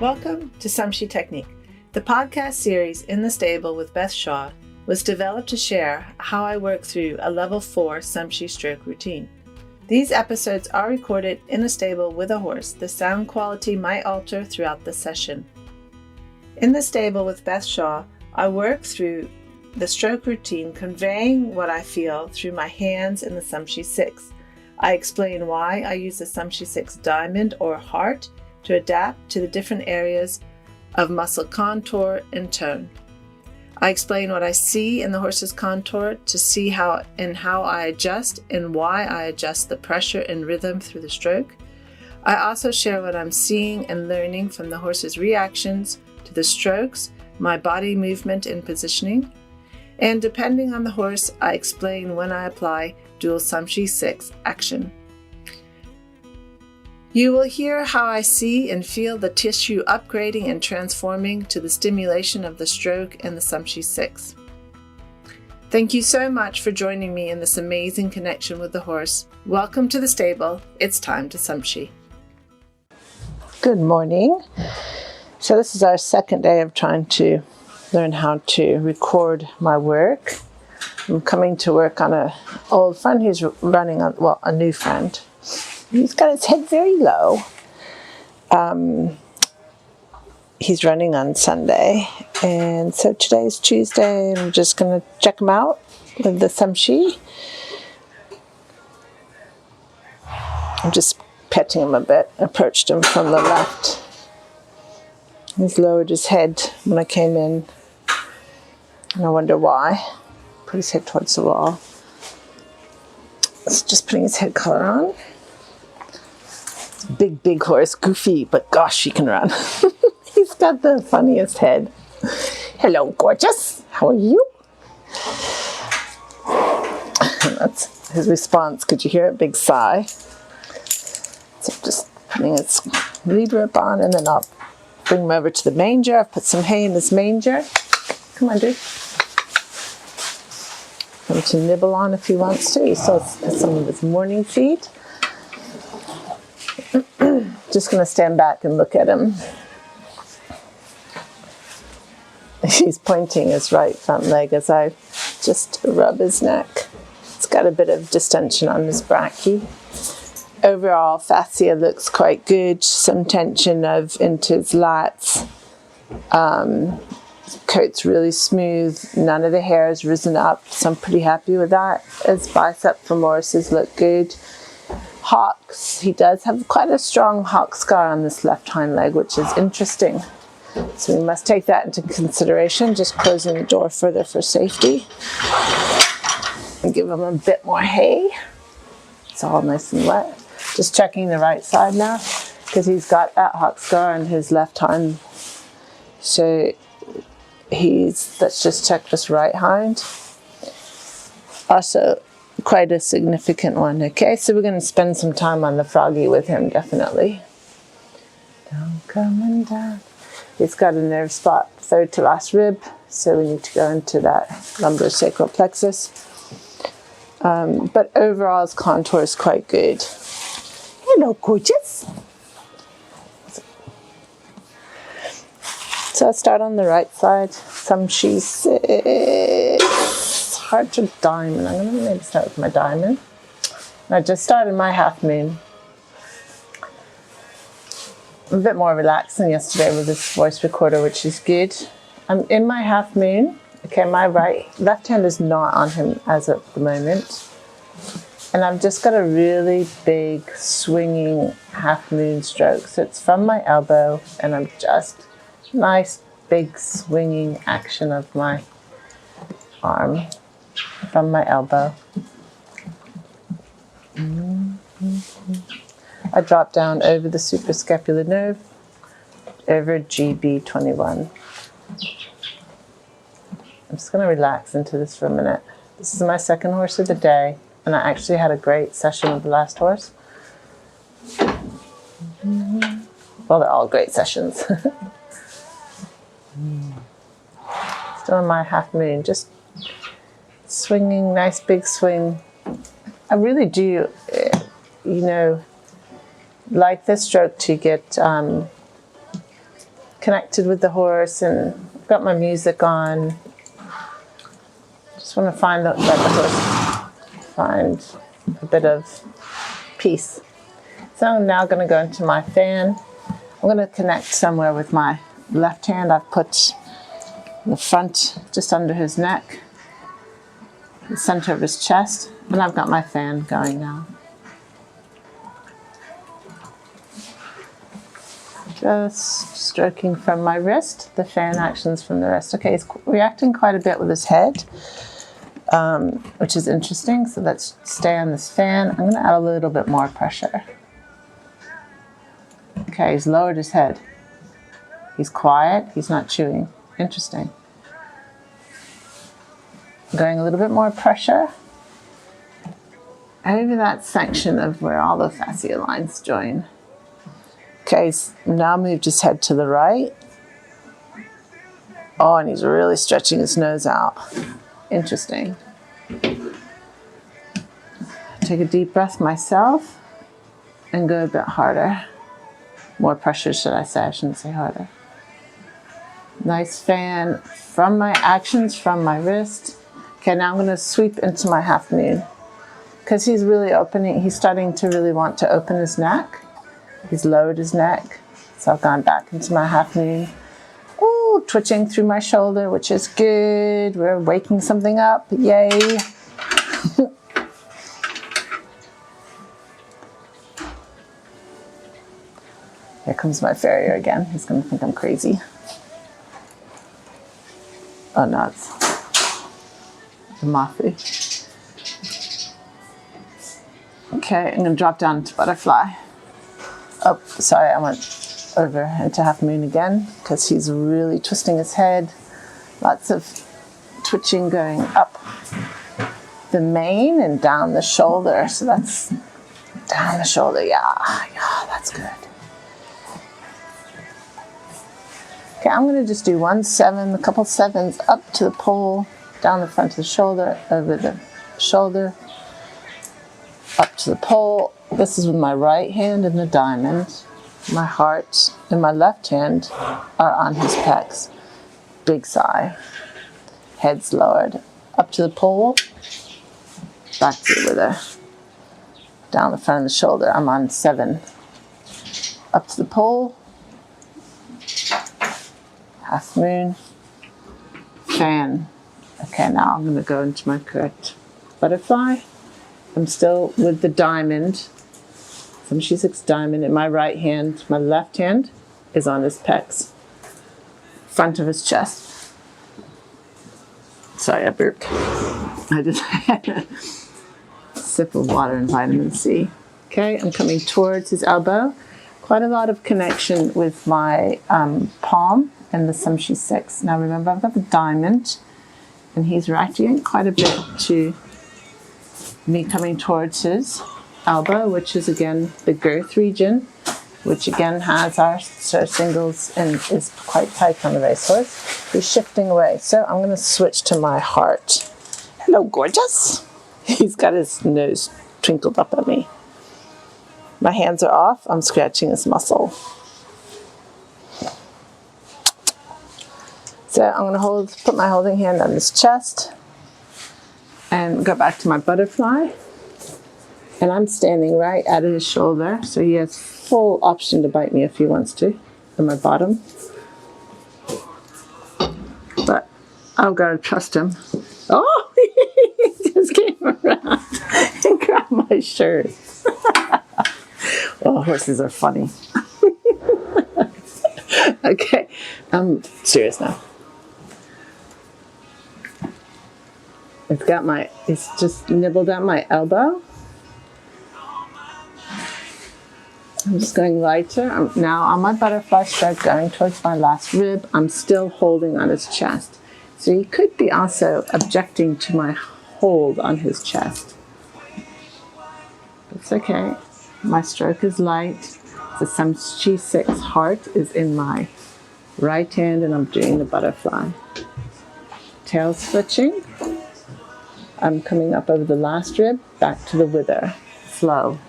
Welcome to SUMCHI Technique. The podcast series In the Stable with Beth Shaw was developed to share how I work through a level 4 SUMCHI stroke routine. These episodes are recorded in the stable with a horse. The sound quality might alter throughout the session. In the stable with Beth Shaw, I work through the stroke routine, conveying what I feel through my hands in the SUMCHI 6. I explain why I use the SUMCHI 6 diamond or heart to adapt to the different areas of muscle contour and tone. I explain what I see in the horse's contour to see how I adjust and why I adjust the pressure and rhythm through the stroke. I also share what I'm seeing and learning from the horse's reactions to the strokes, my body movement and positioning. And depending on the horse, I explain when I apply dual SUMCHI 6 action. You will hear how I see and feel the tissue upgrading and transforming to the stimulation of the stroke and the SUMCHI 6. Thank you so much for joining me in this amazing connection with the horse. Welcome to the stable. It's time to SUMCHI. Good morning. So this is our second day of trying to learn how to record my work. I'm coming to work on an old friend who's running on, a new friend. He's got his head very low. He's running on Sunday. And so today's Tuesday, and I'm just going to check him out with the SUMCHI. I'm just petting him a bit. Approached him from the left. He's lowered his head when I came in. And I wonder why. Put his head towards the wall. So just putting his head collar on. Big horse, goofy, but gosh, he can run. He's got the funniest head. Hello, gorgeous. How are you? And that's his response. Could you hear it? Big sigh. So just putting his lead rope on, and then I'll bring him over to the manger. I've put some hay in this manger. Come on, dude. For him to nibble on if he wants to. He still has some of his morning feed. Just going to stand back and look at him. He's pointing his right front leg as I just rub his neck. It's got a bit of distension on his brachii. Overall, fascia looks quite good. Some tension into his lats. Coat's really smooth. None of the hair has risen up, so I'm pretty happy with that. His bicep femorosus look good. Hocks, he does have quite a strong hock scar on this left hind leg, which is interesting. So we must take that into consideration, just closing the door further for safety. And give him a bit more hay. It's all nice and wet. Just checking the right side now, because he's got that hock scar on his left hind. So let's just check this right hind. Also, quite a significant one. Okay, so we're going to spend some time on the froggy with him, definitely. Down, coming down. He's got a nerve spot, third to last rib, so we need to go into that lumbosacral plexus. But overall, his contour is quite good. Hello, gorgeous. So I'll start on the right side. SUMCHI 6. Heart or diamond. I'm going to maybe start with my diamond. I just started my half moon. I'm a bit more relaxed than yesterday with this voice recorder, which is good. I'm in my half moon. Okay, my left hand is not on him as at the moment. And I've just got a really big swinging half moon stroke. So it's from my elbow, and I'm just nice big swinging action of my arm. From my elbow. I drop down over the suprascapular nerve, over GB21. I'm just going to relax into this for a minute. This is my second horse of the day, and I actually had a great session with the last horse. Well, they're all great sessions. Still in my half moon, just swinging, nice big swing. I really do, like this stroke to get connected with the horse and got my music on. Just want to find let the horse find a bit of peace. So I'm now going to go into my fan. I'm going to connect somewhere with my left hand. I've put the front just under his neck, the center of his chest, and I've got my fan going now. Just stroking from my wrist, the fan actions from the wrist. Okay, he's reacting quite a bit with his head, which is interesting. So let's stay on this fan. I'm going to add a little bit more pressure. Okay, he's lowered his head. He's quiet. He's not chewing. Interesting. Going a little bit more pressure over that section of where all the fascia lines join. Okay, he's now moved his head to the right. Oh, and he's really stretching his nose out. Interesting. Take a deep breath myself and go a bit harder. More pressure, should I say? I shouldn't say harder. Nice fan from my actions, from my wrist. Okay, now I'm going to sweep into my half moon. Because he's really opening, he's starting to really want to open his neck. He's lowered his neck. So I've gone back into my half moon. Ooh, twitching through my shoulder, which is good. We're waking something up. Yay. Here comes my farrier again. He's going to think I'm crazy. Oh, no, it's the Mafu. Okay, I'm going to drop down to butterfly. Oh, sorry, I went over into half moon again because he's really twisting his head. Lots of twitching going up the mane and down the shoulder. So that's down the shoulder. Yeah, that's good. Okay, I'm going to just do 1 7, a couple sevens up to the pole, down the front of the shoulder, over the shoulder, up to the pole. This is with my right hand in the diamond. My heart and my left hand are on his pecs. Big sigh. Head's lowered. Up to the pole, back to the wither. Down the front of the shoulder, I'm on 7. Up to the pole. Half moon, fan. Okay, now I'm going to go into my correct butterfly. I'm still with the diamond, SUMCHI 6 diamond in my right hand. My left hand is on his pecs, front of his chest. Sorry, I burped. I just had a sip of water and vitamin C. Okay, I'm coming towards his elbow. Quite a lot of connection with my palm and the SUMCHI 6. Now remember, I've got the diamond, and he's reacting quite a bit to me coming towards his elbow, which is again the girth region, which again has our singles and is quite tight on the racehorse. He's shifting away. So I'm going to switch to my heart. Hello, gorgeous. He's got his nose twinkled up at me. My hands are off. I'm scratching his muscle. So I'm going to put my holding hand on his chest and go back to my butterfly. And I'm standing right at his shoulder, so he has full option to bite me if he wants to, in my bottom. But I've got to trust him. Oh, he just came around and grabbed my shirt. Oh, horses are funny. Okay, I'm serious now. It's just nibbled at my elbow. I'm just going lighter. I'm now on my butterfly stroke, going towards my last rib. I'm still holding on his chest. So he could be also objecting to my hold on his chest. It's okay. My stroke is light. The SUMCHI 6 heart is in my right hand, and I'm doing the butterfly. Tail switching. I'm coming up over the last rib, back to the wither. Flow.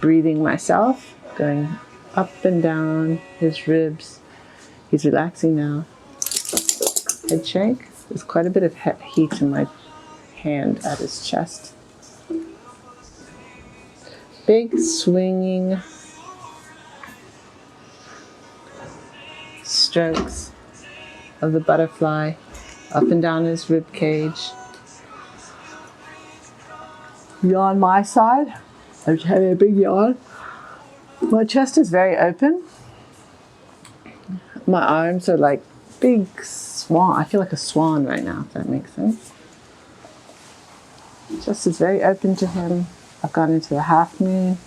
Breathing myself, going up and down his ribs, He's relaxing now. Head shake. There's quite a bit of heat in my hand at his chest. Big swinging strokes of the butterfly up and down his rib cage. Yawn my side. I'm having a big yawn. My chest is very open. My arms are like big swan. I feel like a swan right now, if that makes sense. Chest is very open to him. I've gone into the half moon.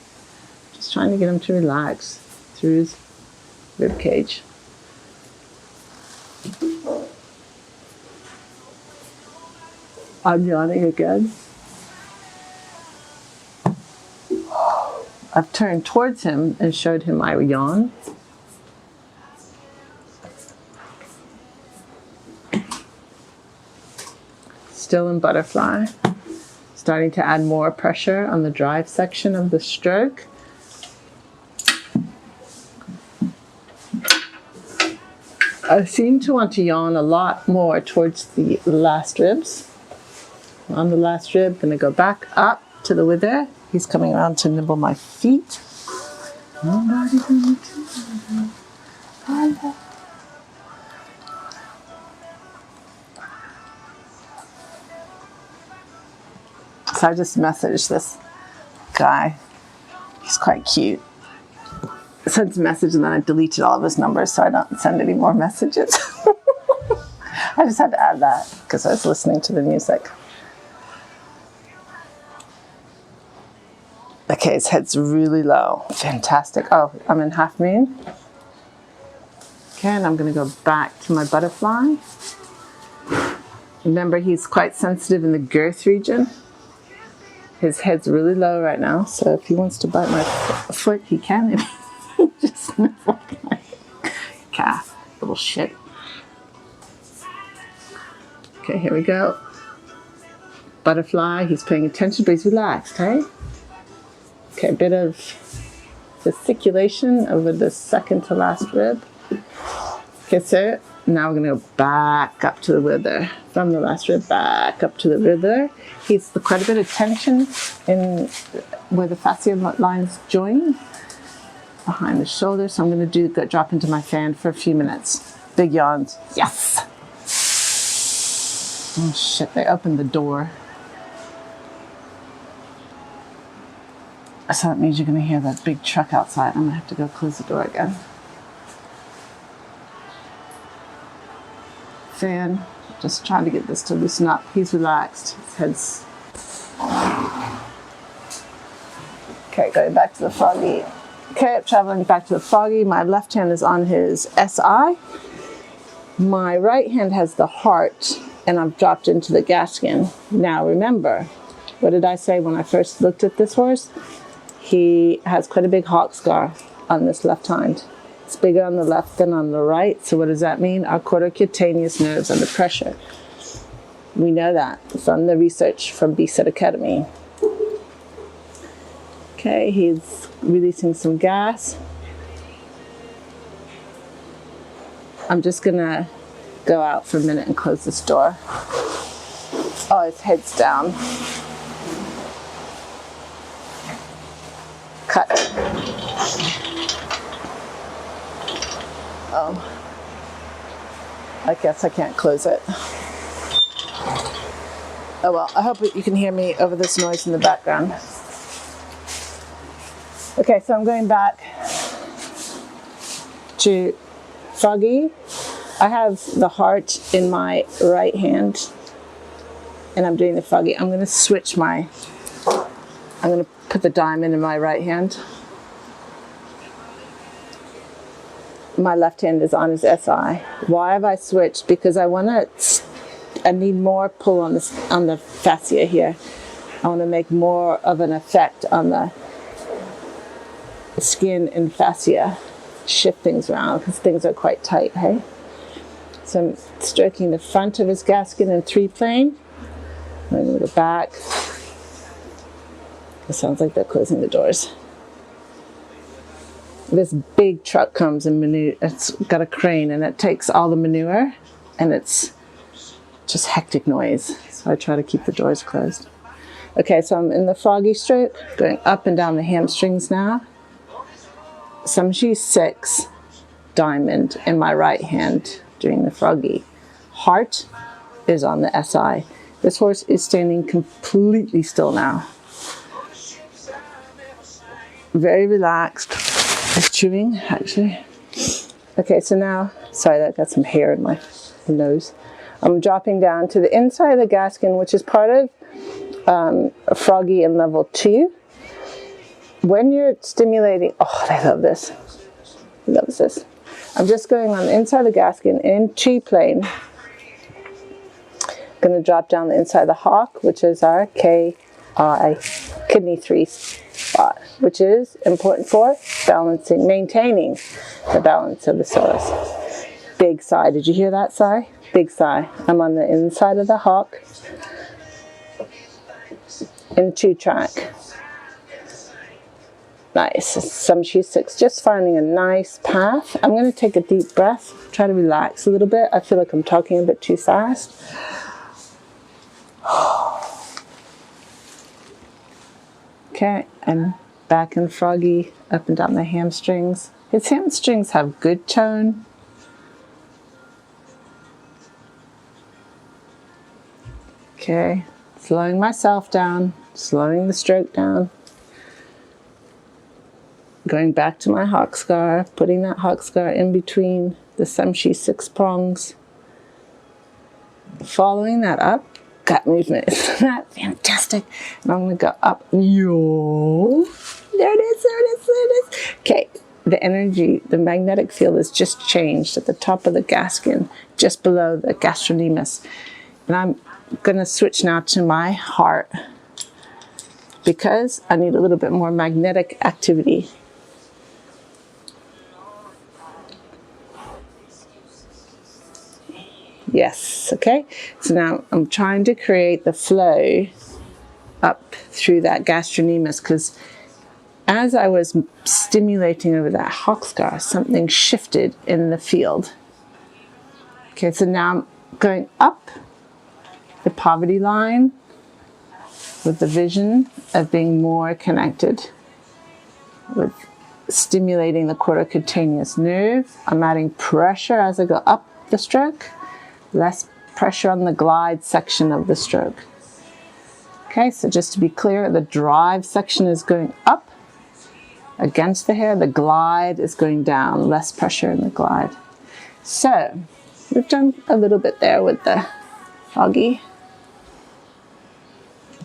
Just trying to get him to relax through his rib cage. I'm yawning again. I've turned towards him and showed him my yawn. Still in butterfly. Starting to add more pressure on the drive section of the stroke. I seem to want to yawn a lot more towards the last ribs. On the last rib, gonna go back up to the wither. He's coming around to nibble my feet. Nobody gonna do it. So I just messaged this guy. He's quite cute. I sent a message and then I deleted all of his numbers so I don't send any more messages. I just had to add that because I was listening to the music. Okay, his head's really low. Fantastic. Oh, I'm in half moon. Okay, and I'm going to go back to my butterfly. Remember, he's quite sensitive in the girth region. His head's really low right now, so if he wants to bite my foot, he can. Just nibble my calf. Little shit. Okay, here we go. Butterfly, he's paying attention, but he's relaxed, hey? Okay, a bit of gesticulation over the second to last rib. Okay, so now we're going to go back up to the wither. From the last rib, back up to the wither. He's quite a bit of tension in where the fascia lines join behind the shoulder. So I'm going to drop into my fan for a few minutes. Big yawns. Yes! Oh shit, they opened the door. So that means you're going to hear that big truck outside. I'm going to have to go close the door again. Fan. Just trying to get this to loosen up. He's relaxed. His head's... Okay, going back to the froggy. Okay, traveling back to the froggy. My left hand is on his SI. My right hand has the heart, and I've dropped into the gaskin. Now remember, what did I say when I first looked at this horse? He has quite a big hawk scar on this left hind. It's bigger on the left than on the right. So what does that mean? Our quarter-cutaneous nerves under pressure. We know that from the research from BSET Academy. Okay, he's releasing some gas. I'm just gonna go out for a minute and close this door. Oh, his head's down. Cut. Oh, I guess I can't close it. Oh well, I hope you can hear me over this noise in the background. Okay, so I'm going back to froggy. I have the heart in my right hand and I'm doing the froggy. I'm going to put the diamond in my right hand. My left hand is on his SI. Why have I switched? Because I need more pull on the fascia here. I want to make more of an effect on the skin and fascia. Shift things around because things are quite tight, hey? So I'm stroking the front of his gasket in 3-plane. I'm going to go back. It sounds like they're closing the doors. this big truck comes and it's got a crane and it takes all the manure, and it's just hectic noise. So I try to keep the doors closed. Okay, so I'm in the froggy stroke, going up and down the hamstrings now. SUMCHI 6 diamond in my right hand doing the froggy. Heart is on the SI. This horse is standing completely still now. Very relaxed. It's chewing, actually. Okay, so now, sorry, that got some hair in my nose. I'm dropping down to the inside of the gaskin, which is part of a froggy in level 2. When you're stimulating, oh, I love this. He loves this. I'm just going on the inside of the gaskin in chi plane. Going to drop down the inside of the hock, which is our KI, kidney 3 spot, which is important for balancing, maintaining the balance of the psoas. Big sigh. Did you hear that sigh? Big sigh. I'm on the inside of the hock in 2 track. Nice. SUMCHI 6. Just finding a nice path. I'm going to take a deep breath. Try to relax a little bit. I feel like I'm talking a bit too fast. Okay, and back in froggy, up and down the hamstrings. His hamstrings have good tone. Okay, slowing myself down, slowing the stroke down. Going back to my hock scar, putting that hock scar in between the SUMCHI 6 prongs. Following that up. Gut movement. Isn't that fantastic? And I'm going to go up. Yo. There it is, there it is, there it is. Okay, the energy, the magnetic field has just changed at the top of the gaskin, just below the gastrocnemius. And I'm going to switch now to my heart because I need a little bit more magnetic activity. Yes, okay. So now I'm trying to create the flow up through that gastrocnemius because as I was stimulating over that hock scar, something shifted in the field. Okay, so now I'm going up the poverty line with the vision of being more connected with stimulating the quarter-cutaneous nerve. I'm adding pressure as I go up the stroke. Less pressure on the glide section of the stroke. Okay, so just to be clear, the drive section is going up against the hair. The glide is going down, less pressure in the glide. So, we've done a little bit there with the froggy.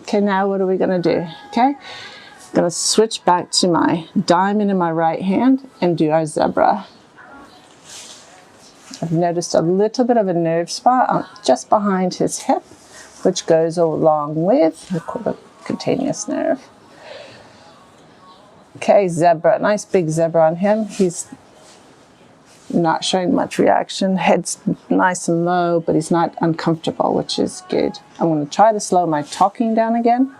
Okay, now what are we going to do? Okay, I'm going to switch back to my diamond in my right hand and do our zebra. I've noticed a little bit of a nerve spot just behind his hip, which goes along with the quarter-cutaneous nerve. Okay, zebra, nice big zebra on him. He's not showing much reaction. Head's nice and low, but he's not uncomfortable, which is good. I'm going to try to slow my talking down again.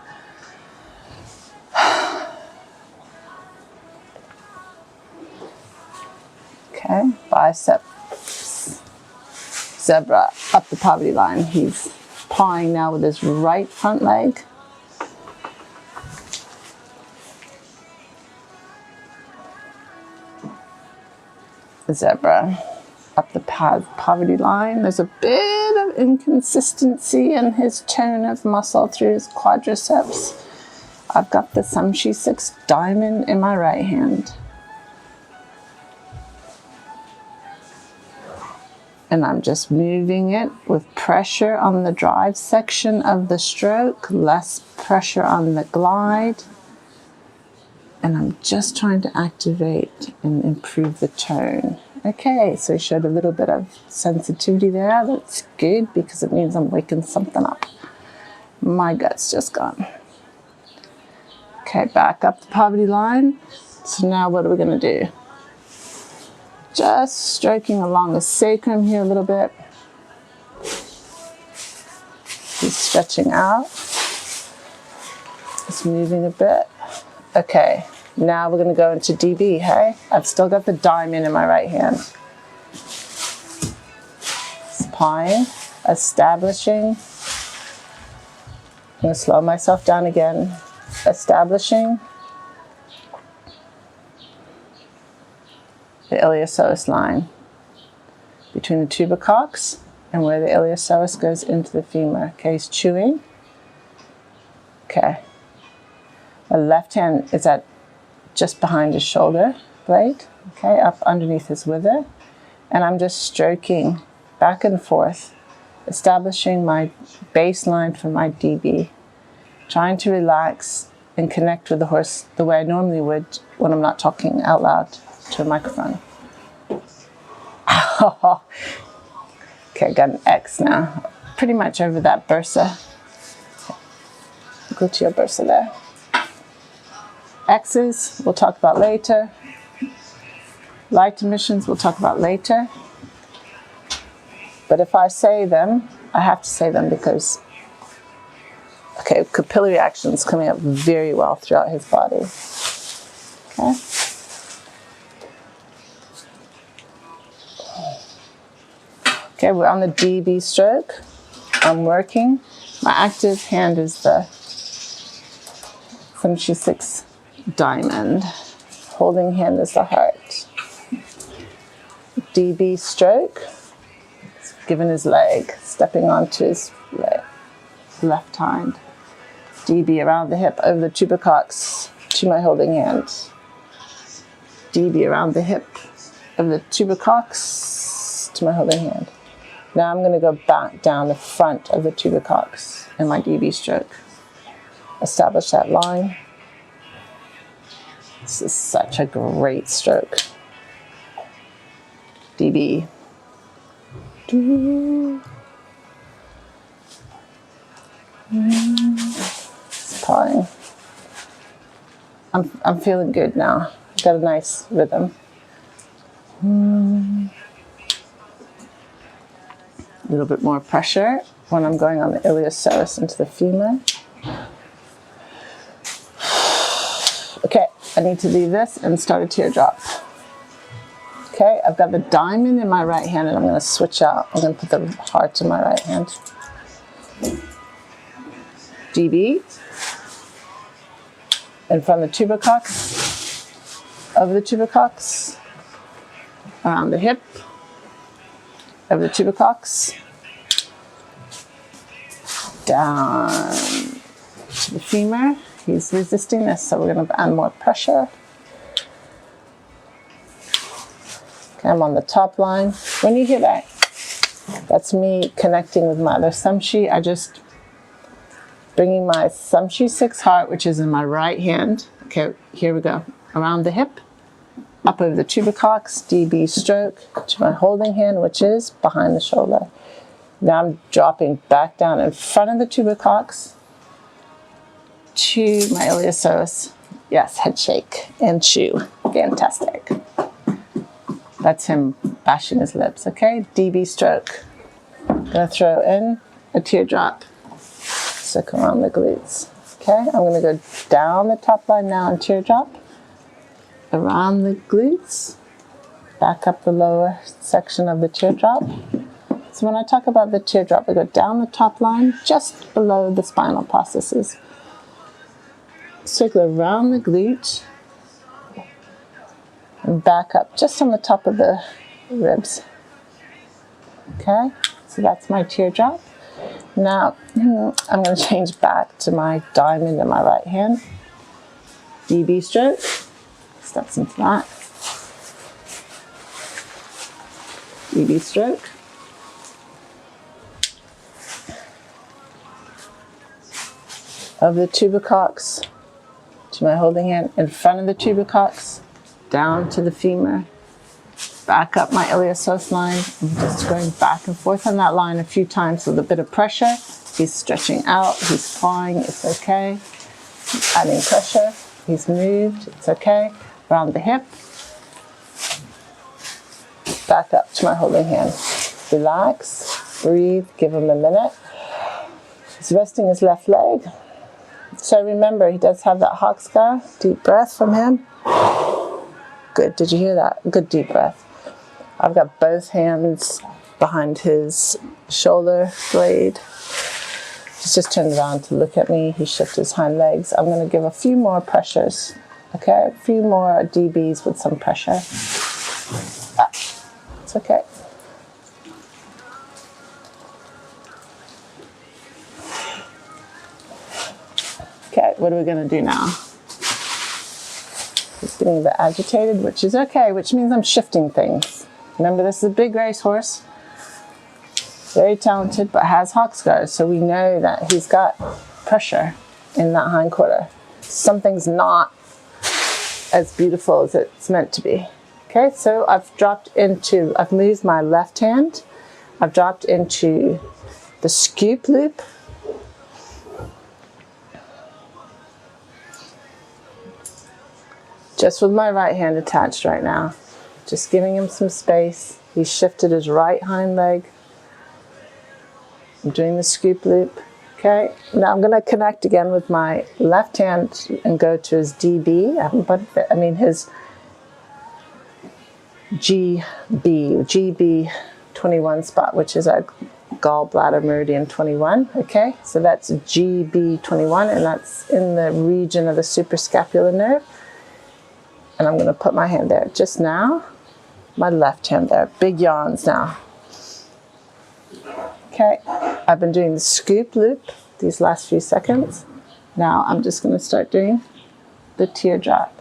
Okay, bicep. Zebra up the poverty line. He's pawing now with his right front leg. Zebra up the poverty line. There's a bit of inconsistency in his tone of muscle through his quadriceps. I've got the SUMCHI 6 diamond in my right hand. And I'm just moving it with pressure on the drive section of the stroke, less pressure on the glide. And I'm just trying to activate and improve the tone. Okay, so I showed a little bit of sensitivity there. That's good because it means I'm waking something up. My gut's just gone. Okay, back up the poverty line. So now what are we going to do? Just stroking along the sacrum here a little bit. He's stretching out. It's moving a bit. Okay, Now we're going to go into DB, hey? I've still got the diamond in my right hand. Spine, establishing. I'm going to slow myself down again. Establishing the iliopsoas line between the tubercocks and where the iliopsoas goes into the femur. Okay, he's chewing. Okay. My left hand is at just behind his shoulder blade, okay, up underneath his wither. And I'm just stroking back and forth, establishing my baseline for my DB, trying to relax and connect with the horse the way I normally would when I'm not talking out loud to a microphone. Okay, got an X now. Pretty much over that bursa. Gluteal bursa there. X's we'll talk about later. Light emissions we'll talk about later. But if I say them, I have to say them because, okay, capillary action is coming up very well throughout his body. Okay. Okay, we're on the DB stroke. I'm working. My active hand is the SUMCHI 6 diamond. Holding hand is the heart. DB stroke. Given his leg, stepping onto his leg, left hind. DB around the hip, over the tubercocks to my holding hand. DB around the hip, over the tubercocks to my holding hand. Now I'm going to go back down the front of the tubercocks in my DB stroke. Establish that line. This is such a great stroke. DB. It's pawing. I'm feeling good now. Got a nice rhythm. A little bit more pressure when I'm going on the iliopsoas into the femur. Okay, I need to leave this and start a teardrop. Okay, I've got the diamond in my right hand and I'm going to switch out. I'm going to put the heart in my right hand. DB. In front of the tubercocks. Over the tubercocks. Around the hip. Over the tubercocks. Down to the femur. He's resisting this, so we're going to add more pressure. I'm on the top line. When you hear that, that's me connecting with my other SUMCHI. I just bringing my SUMCHI 6 heart, which is in my right hand. Okay, here we go. Around the hip, up over the tubercocks, DB stroke to my holding hand, which is behind the shoulder. Now I'm dropping back down in front of the tubercocks to my iliopsoas. Yes, head shake and chew. Fantastic. That's him bashing his lips, okay? DB stroke. Gonna throw in a teardrop. Stick around the glutes. Okay, I'm gonna go down the top line now and teardrop. Around the glutes. Back up the lower section of the teardrop. So when I talk about the teardrop, I go down the top line, just below the spinal processes. Circle around the glute. And back up just on the top of the ribs. Okay, so that's my teardrop. Now I'm going to change back to my diamond in my right hand. DB stroke. Steps into that. DB stroke. Of the tubercocks to my holding hand in front of the tubercocks. Down to the femur, back up my iliopsoas line. I'm just going back and forth on that line a few times with a bit of pressure. He's stretching out, he's flying, it's okay. Adding pressure, he's moved, it's okay. Around the hip, back up to my holding hand. Relax, breathe, give him a minute. He's resting his left leg. So remember, he does have that hawk scar. Deep breath from him. Good. Did you hear that? Good deep breath. I've got both hands behind his shoulder blade. He's just turned around to look at me. He shifted his hind legs. I'm going to give a few more pressures. Okay, a few more dBs with some pressure. It's okay. Okay, what are we going to do now? He's getting a bit agitated, which is okay, which means I'm shifting things. Remember, this is a big racehorse. Very talented, but has hawk scars, so we know that he's got pressure in that hind quarter. Something's not as beautiful as it's meant to be. Okay, so I've moved my left hand. I've dropped into the scoop loop. Just with my right hand attached right now. Just giving him some space. He's shifted his right hind leg. I'm doing the scoop loop. Okay, now I'm going to connect again with my left hand and go to his DB. His GB 21 spot, which is our gallbladder meridian 21. Okay, so that's GB 21, and that's in the region of the suprascapular nerve. And I'm going to put my hand there just now. My left hand there. Big yawns now. Okay, I've been doing the scoop loop these last few seconds. Now I'm just going to start doing the teardrop.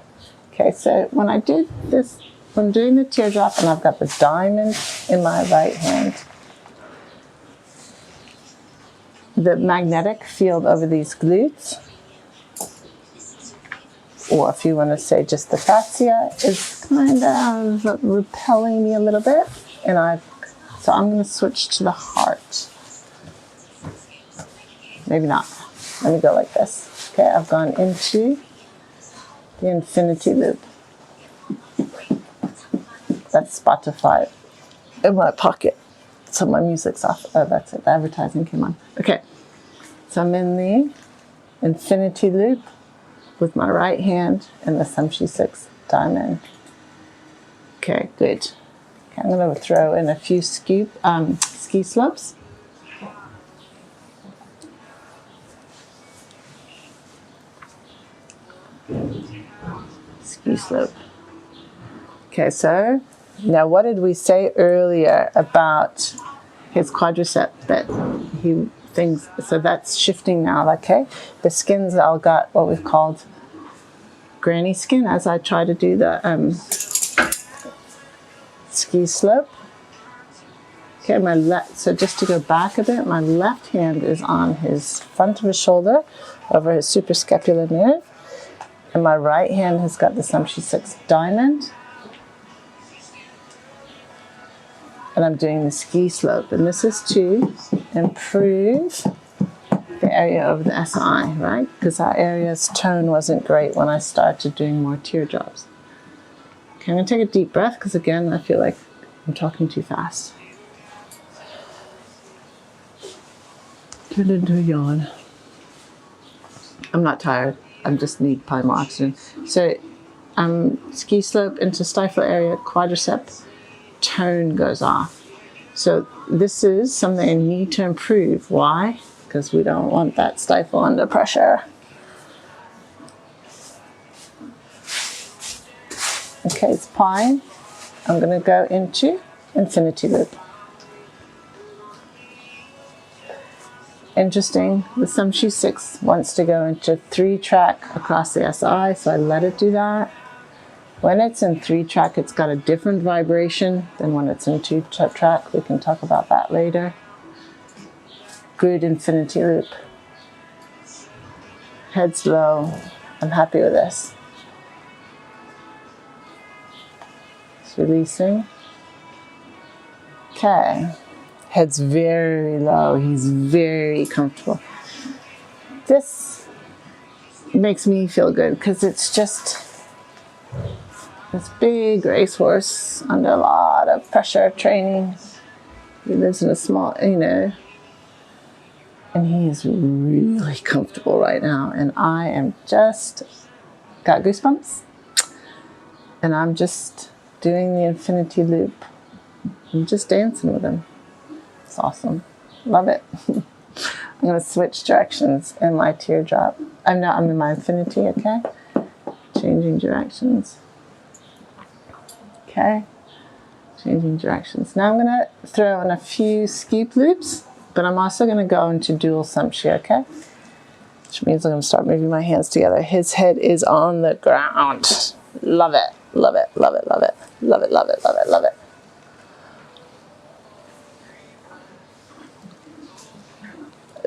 Okay, so when I do this, I'm doing the teardrop and I've got the diamond in my right hand. The magnetic field over these glutes, or if you want to say just the fascia, is kind of repelling me a little bit. So I'm going to switch to the heart. Maybe not. Let me go like this. Okay, I've gone into the infinity loop. That's Spotify in my pocket. So my music's off. Oh, that's it. The advertising came on. Okay, so I'm in the infinity loop with my right hand and the SUMCHI 6 diamond. Okay, good. Okay, I'm going to throw in a few ski slopes. Ski slope. Okay, so now what did we say earlier about his quadricep that he thinks, so that's shifting now, okay? The skin's all got what we've called granny skin as I try to do the ski slope. Okay, so just to go back a bit, my left hand is on his front of his shoulder over his suprascapular nerve, and my right hand has got the SUMCHI 6 diamond. And I'm doing the ski slope, and this is to improve the area of the SI, right? Because that area's tone wasn't great when I started doing more teardrops. Okay, I'm gonna take a deep breath because again, I feel like I'm talking too fast. Turned into a yawn. I'm not tired. I just need probably more oxygen. So, ski slope into stifle area, quadricep tone goes off. So this is something I need to improve. Why? Because we don't want that stifle under pressure. Okay, it's fine. I'm going to go into infinity loop. Interesting, the SUMCHI 6 wants to go into 3-track across the SI, so I let it do that. When it's in 3-track, it's got a different vibration than when it's in 2-track. We can talk about that later. Good infinity loop. Head's low. I'm happy with this. It's releasing. Okay. Head's very low. He's very comfortable. This makes me feel good because it's just this big racehorse under a lot of pressure training. He lives in a small, And he is really comfortable right now. And I am just got goosebumps. And I'm just doing the infinity loop. I'm just dancing with him. It's awesome. Love it. I'm going to switch directions in my teardrop. I'm in my infinity, okay? Changing directions. Okay. Changing directions. Now I'm going to throw in a few skeep loops, but I'm also going to go into dual SUMCHI, okay? Which means I'm going to start moving my hands together. His head is on the ground. Love it. Love it. Love it. Love it. Love it. Love it. Love it. Love it.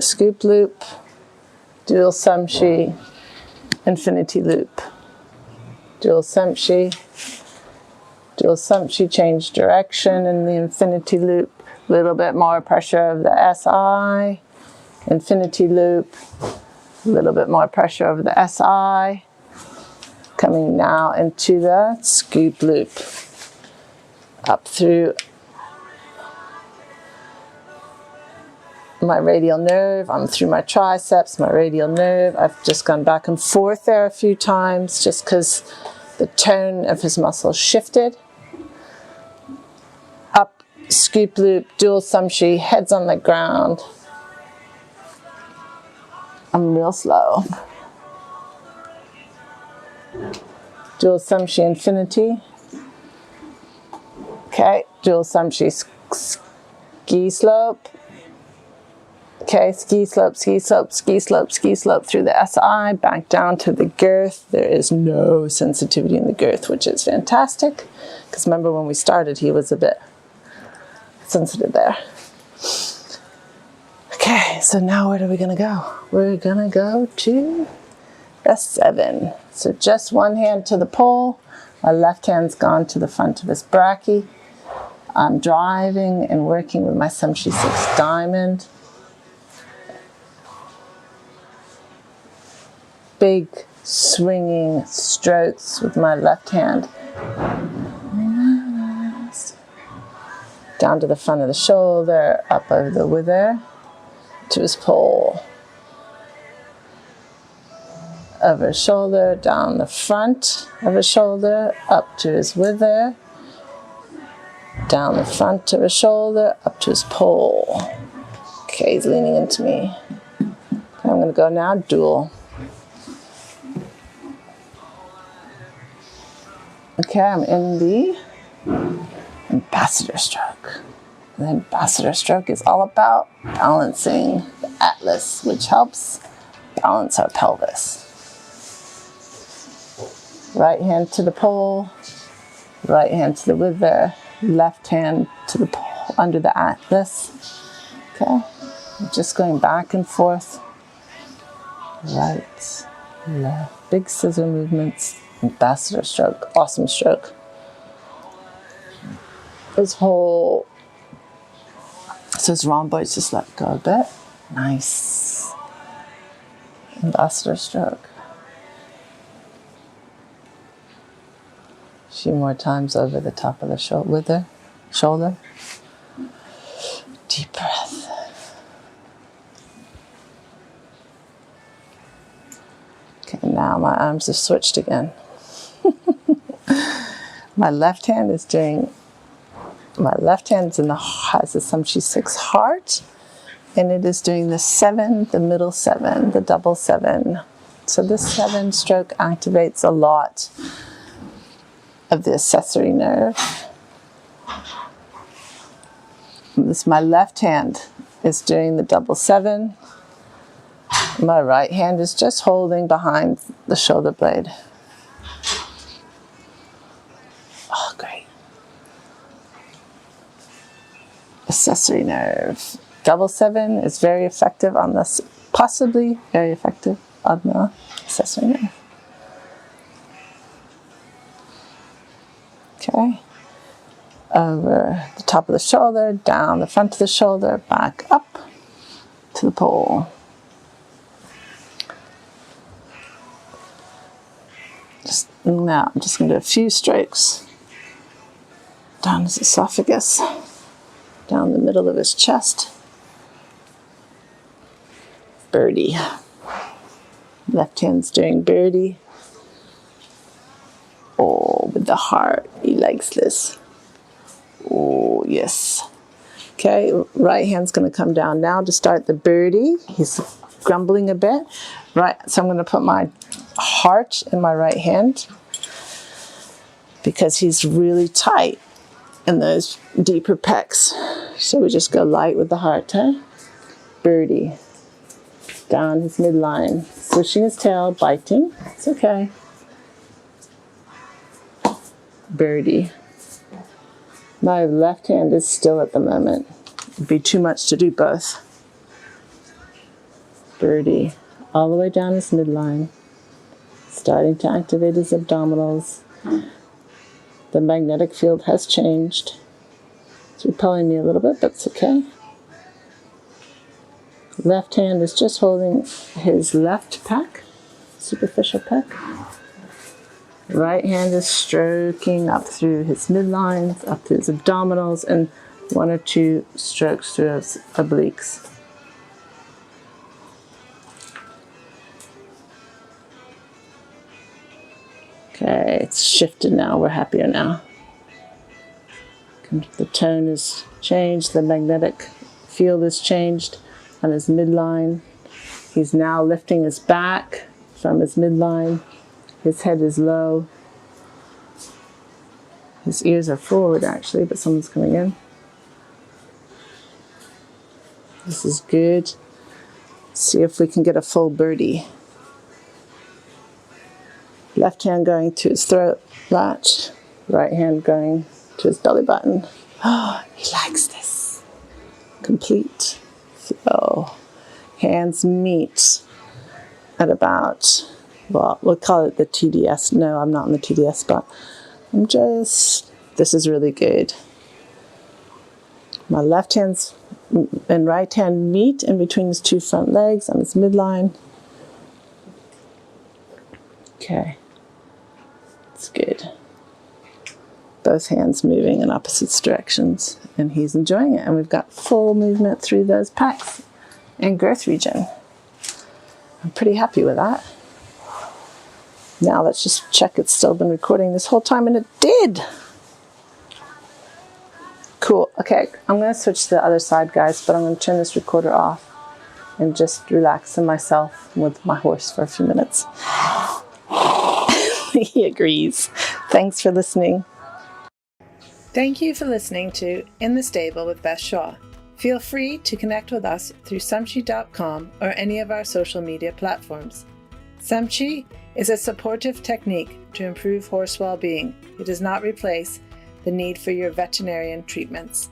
Scoop loop, dual SUMCHI, infinity loop. Dual SUMCHI, change direction in the infinity loop. A little bit more pressure of the SI. Infinity loop, a little bit more pressure over the SI. Coming now into the scoop loop. Up through my radial nerve, I'm through my triceps, my radial nerve. I've just gone back and forth there a few times just because the tone of his muscles shifted. Up, scoop loop, dual SUMCHI, heads on the ground. I'm real slow. Dual SUMCHI infinity. Okay, dual SUMCHI ski slope. Okay, ski slope, ski slope, ski slope, ski slope through the SI, back down to the girth. There is no sensitivity in the girth, which is fantastic. Because remember when we started, he was a bit sensitive there. Okay, so now where are we going to go? We're going to go to S7. So just one hand to the pole. My left hand's gone to the front of his brachii. I'm driving and working with my SUMCHI 6 diamond. Big swinging strokes with my left hand. Down to the front of the shoulder, up over the wither, to his pole. Over his shoulder, down the front of his shoulder, up to his wither. Down the front of his shoulder, up to his pole. Okay, he's leaning into me. Okay, I'm going to go now dual. Okay, I'm in the ambassador stroke. The ambassador stroke is all about balancing the atlas, which helps balance our pelvis. Right hand to the pole, right hand to the wither, left hand to the pole under the atlas. Okay, I'm just going back and forth. Right, left, big scissor movements. Ambassador stroke, awesome stroke. His whole, so his rhomboids just let go a bit. Nice. Ambassador stroke. A few more times over the top of the shoulder. Deep breath. Okay, now my arms have switched again. My left hand is in has the SUMCHI 6 heart, and it is doing the 7, the middle 7, the double 7. So this 7 stroke activates a lot of the accessory nerve. My left hand is doing the double 7. My right hand is just holding behind the shoulder blade. Oh, great. Accessory nerve. Double 7 is very effective on this, possibly very effective on the accessory nerve. Okay. Over the top of the shoulder, down the front of the shoulder, back up to the pole. Now I'm just going to do a few strokes down his esophagus, down the middle of his chest. Birdie. Left hand's doing birdie. Oh, with the heart. He likes this. Oh, yes. Okay, right hand's going to come down now to start the birdie. He's grumbling a bit. Right, so I'm going to put my heart in my right hand because he's really tight in those deeper pecs. So we just go light with the heart, huh? Birdie. Down his midline. Swishing his tail, biting. It's okay. Birdie. My left hand is still at the moment. It'd be too much to do both. Birdie. All the way down his midline. Starting to activate his abdominals. The magnetic field has changed. It's repelling me a little bit, but it's okay. Left hand is just holding his left pec, superficial pec. Right hand is stroking up through his midlines, up through his abdominals, and 1 or 2 strokes through his obliques. Okay, it's shifted now. We're happier now. The tone is changed. The magnetic field is changed on his midline. He's now lifting his back from his midline. His head is low. His ears are forward actually, but someone's coming in. This is good. See if we can get a full birdie. Left hand going to his throat latch. Right hand going to his belly button. Oh, he likes this. Complete flow. Hands meet at about, well, we'll call it the TDS. No, I'm not in the TDS spot. This is really good. My left hand's and right hand meet in between his 2 front legs on his midline. Okay. It's good. Both hands moving in opposite directions, and he's enjoying it. And we've got full movement through those pecs and girth region. I'm pretty happy with that. Now let's just check it's still been recording this whole time, and it did. Cool. Okay, I'm going to switch to the other side, guys, but I'm going to turn this recorder off and just relax in myself with my horse for a few minutes. He agrees. Thanks for listening. Thank you for listening to In the Stable with Beth Shaw. Feel free to connect with us through SUMCHI.com or any of our social media platforms. SUMCHI is a supportive technique to improve horse well-being. It does not replace the need for your veterinarian treatments.